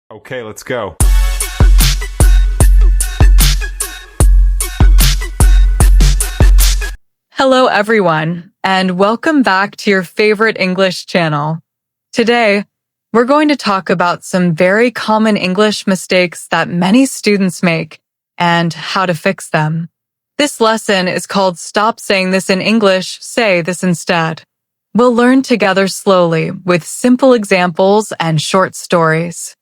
Okay, let's go. Hello, everyone, and welcome back to your favorite English channel. Today, we're going to talk about some very common English mistakes that many students make and how to fix them. This lesson is called Stop Saying This in English, Say This Instead. We'll learn together slowly with simple examples and short stories.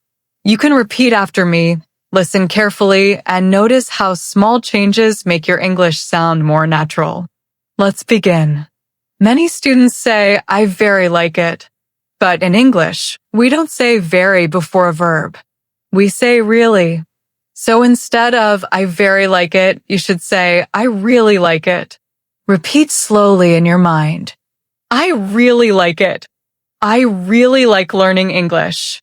You can repeat after me, listen carefully, and notice how small changes make your English sound more natural. Let's begin. Many students say, I very like it. But in English, we don't say very before a verb. We say really. So instead of I very like it, you should say I really like it. Repeat slowly in your mind. I really like it. I really like learning English.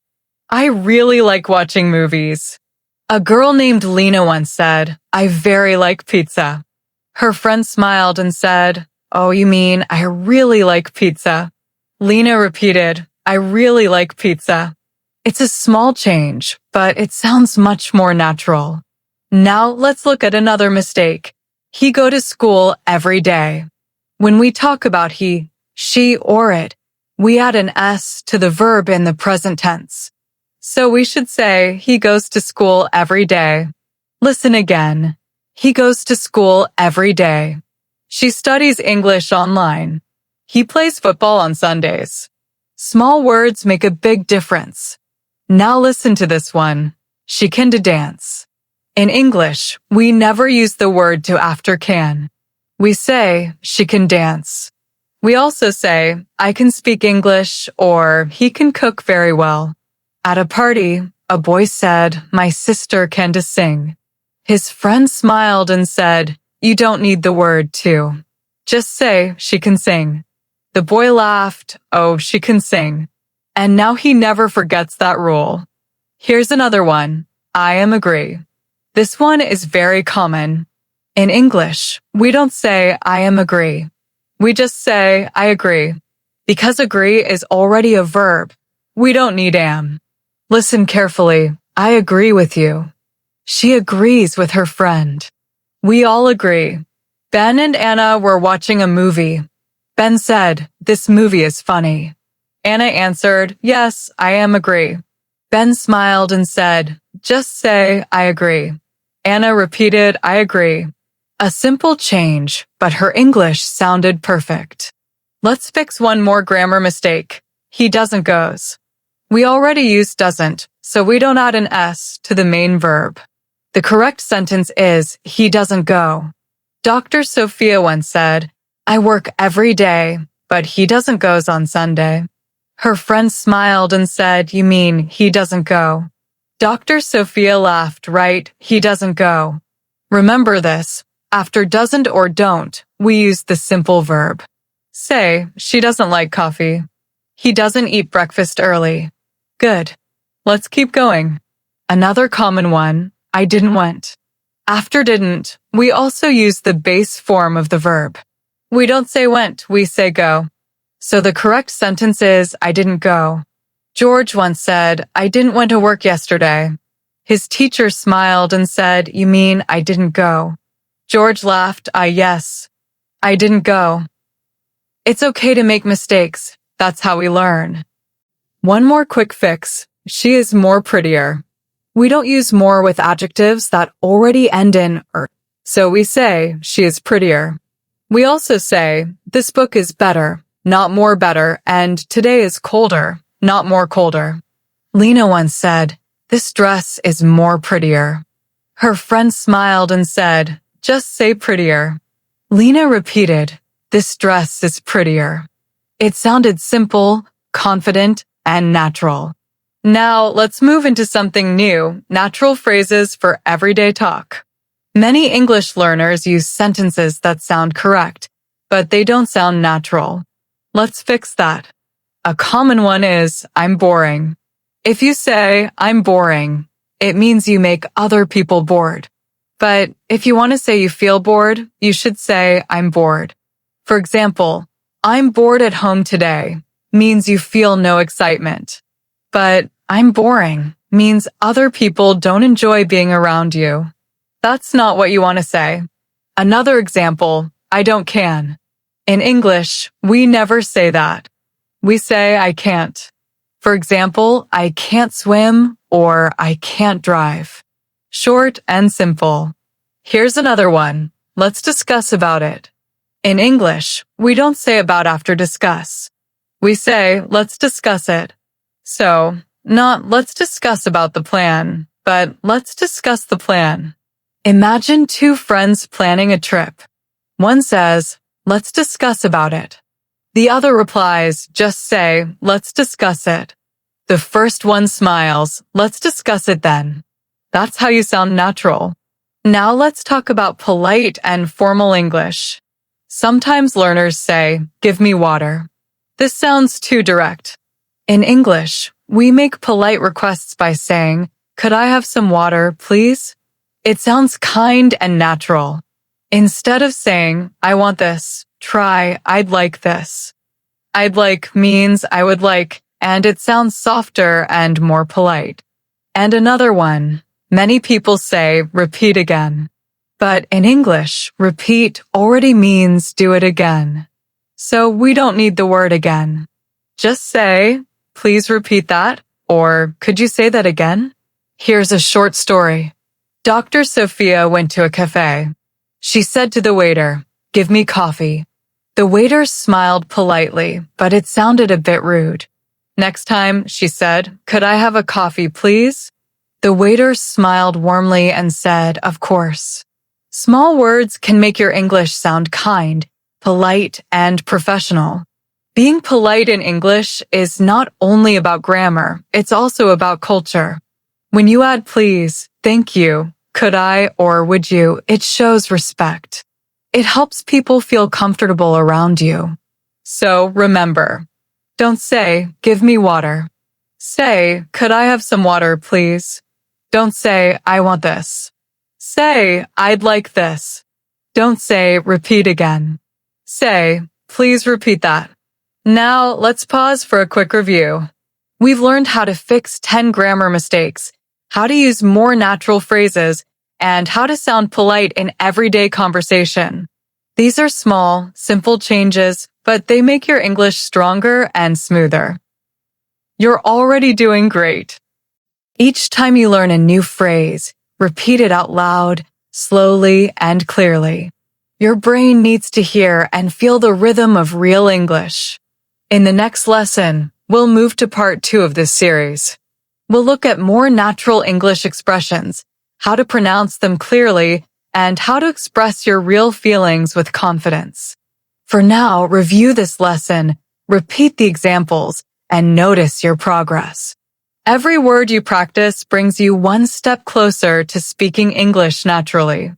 I really like watching movies. A girl named Lena once said, I very like pizza. Her friend smiled and said, Oh, you mean I really like pizza? Lena repeated, I really like pizza. It's a small change, but it sounds much more natural. Now let's look at another mistake. He go to school every day. When we talk about he, she, or it, we add an S to the verb in the present tense. So we should say he goes to school every day. Listen again. He goes to school every day. She studies English online. He plays football on Sundays. Small words make a big difference. Now listen to this one. She can dance. In English, we never use the word to after can. We say she can dance. We also say I can speak English or he can cook very well. At a party, a boy said, My sister can sing. His friend smiled and said, You don't need the word to. Just say she can sing. The boy laughed, Oh, she can sing. And now he never forgets that rule. Here's another one. I am agree. This one is very common. In English, we don't say I am agree. We just say I agree. Because agree is already a verb, we don't need am. Listen carefully. I agree with you. She agrees with her friend. We all agree. Ben and Anna were watching a movie. Ben said, This movie is funny. Anna answered, Yes, I am agree. Ben smiled and said, Just say, I agree. Anna repeated, I agree. A simple change, but her English sounded perfect. Let's fix one more grammar mistake. He doesn't goes. We already use doesn't, so we don't add an S to the main verb. The correct sentence is, he doesn't go. Dr. Sophia once said, I work every day, but he doesn't goes on Sunday. Her friend smiled and said, You mean he doesn't go? Dr. Sophia laughed, Right, he doesn't go. Remember this. After doesn't or don't, we use the simple verb. Say, she doesn't like coffee. He doesn't eat breakfast early. Good. Let's keep going. Another common one, I didn't went. After didn't, we also use the base form of the verb. We don't say went, we say go. So the correct sentence is, I didn't go. George once said, I didn't went to work yesterday. His teacher smiled and said, You mean I didn't go? George laughed, yes. I didn't go. It's okay to make mistakes. That's how we learn. One more quick fix. She is more prettier. We don't use more with adjectives that already end in er, so we say she is prettier. We also say this book is better, not more better, and today is colder, not more colder. Lena once said, This dress is more prettier. Her friend smiled and said, Just say prettier. Lena repeated, This dress is prettier. It sounded simple, confident, and natural. Now let's move into something new, natural phrases for everyday talk. Many English learners use sentences that sound correct, but they don't sound natural. Let's fix that. A common one is, I'm boring. If you say, I'm boring, it means you make other people bored. But if you want to say you feel bored, you should say, I'm bored. For example, I'm bored at home today means you feel no excitement. But I'm boring means other people don't enjoy being around you. That's not what you want to say. Another example, I don't can. In English, we never say that. We say I can't. For example, I can't swim or I can't drive. Short and simple. Here's another one. Let's discuss about it. In English, we don't say about after discuss. We say, let's discuss it. So, not let's discuss about the plan, but let's discuss the plan. Imagine two friends planning a trip. One says, let's discuss about it. The other replies, just say, let's discuss it. The first one smiles, let's discuss it then. That's how you sound natural. Now let's talk about polite and formal English. Sometimes learners say, give me water. This sounds too direct. In English, we make polite requests by saying, could I have some water, please? It sounds kind and natural. Instead of saying, I want this, try, I'd like this. I'd like means I would like, and it sounds softer and more polite. And another one, many people say, repeat again. But in English, repeat already means do it again. So we don't need the word again. Just say, please repeat that, or could you say that again? Here's a short story. Dr. Sophia went to a cafe. She said to the waiter, give me coffee. The waiter smiled politely, but it sounded a bit rude. Next time, she said, could I have a coffee, please? The waiter smiled warmly and said, of course. Small words can make your English sound kind, polite, and professional. Being polite in English is not only about grammar, it's also about culture. When you add please, thank you, could I, or would you, it shows respect. It helps people feel comfortable around you. So remember, don't say, give me water. Say, could I have some water, please? Don't say, I want this. Say, I'd like this. Don't say, repeat again. Say, please repeat that. Now, let's pause for a quick review. We've learned how to fix 10 grammar mistakes, how to use more natural phrases, and how to sound polite in everyday conversation. These are small, simple changes, but they make your English stronger and smoother. You're already doing great. Each time you learn a new phrase, repeat it out loud, slowly, and clearly. Your brain needs to hear and feel the rhythm of real English. In the next lesson, we'll move to part 2 of this series. We'll look at more natural English expressions, how to pronounce them clearly, and how to express your real feelings with confidence. For now, review this lesson, repeat the examples, and notice your progress. Every word you practice brings you one step closer to speaking English naturally.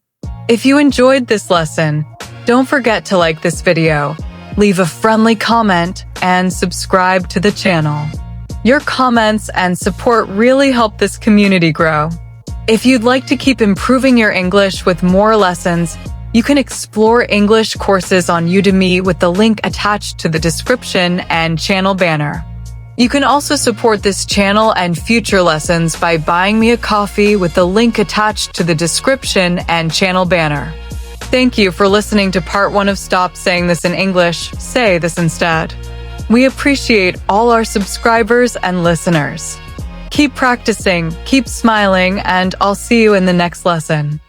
If you enjoyed this lesson, don't forget to like this video, leave a friendly comment, and subscribe to the channel. Your comments and support really help this community grow. If you'd like to keep improving your English with more lessons, you can explore English courses on Udemy with the link attached to the description and channel banner. You can also support this channel and future lessons by buying me a coffee with the link attached to the description and channel banner. Thank you for listening to part 1 of Stop Saying This in English, Say This Instead. We appreciate all our subscribers and listeners. Keep practicing, keep smiling, and I'll see you in the next lesson.